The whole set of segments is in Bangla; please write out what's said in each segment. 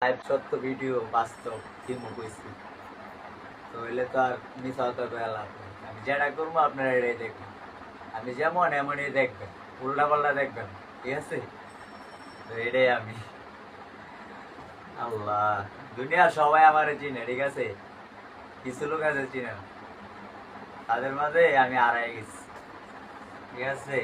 লাইভ সত্য ভিডিও বাস্তব ফিল্ম কইছি তো এলে তো আর মিস হতে লাভ নেই। আমি যেটা করবো আপনারা এটাই দেখবেন, আমি যেমন এমনই দেখবেন, উল্টা পাল্টা দেখবেন, ঠিক আছে? তো এটাই আমি। আল্লাহ, দুনিয়ার সবাই আমার চিনে, ঠিক আছে? কিছু লোক আছে চিনে না, তাদের মাঝে আমি হারাই গেছি, ঠিক আছে?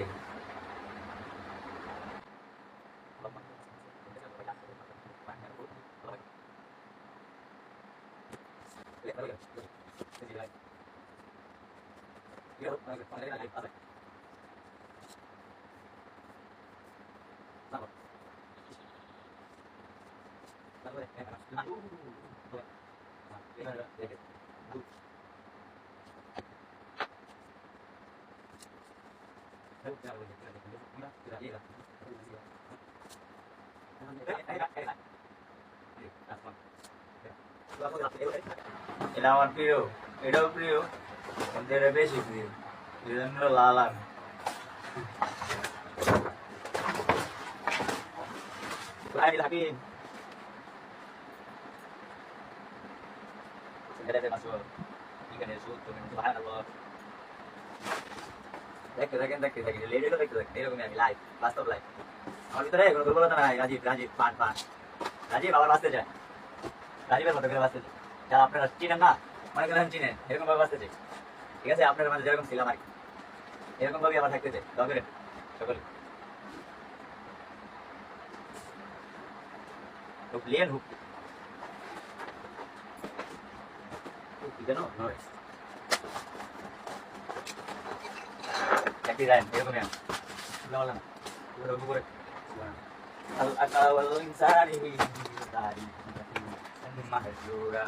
এটা আমার প্রিয়, এটাও প্রিয়, কিন্তু এটা বেশি প্রিয়, এই জন্য লাল আমি। থাকি দেখতে থাকেন, দেখতে থাকেন, লেডিও দেখতে থাকেন, এরকমই আমি লাইভ, বাস্তব লাইভ। আমার ভিতরে কোনো দুর্বলতা নাই। রাজীব, রাজীব পান পান, রাজীব আবার বাঁচতে চায়, রাজীবের মতো করে বাঁচতে চায়। যারা আপনারা চিনেন না, মনে করেন চিনেন, এরকম ভাবে বাঁচতে চাই, ঠিক আছে? আপনার মাঝে যেরকম ছিলাম আর কি, এরকম ভাবেই আমার থাকতে চাই। দরকার সকলে হুকলিয়েন হুক কেন নয় একই যায় এরকমই আমি বললাম না ওরকম করে al akal wal insani dari mahjura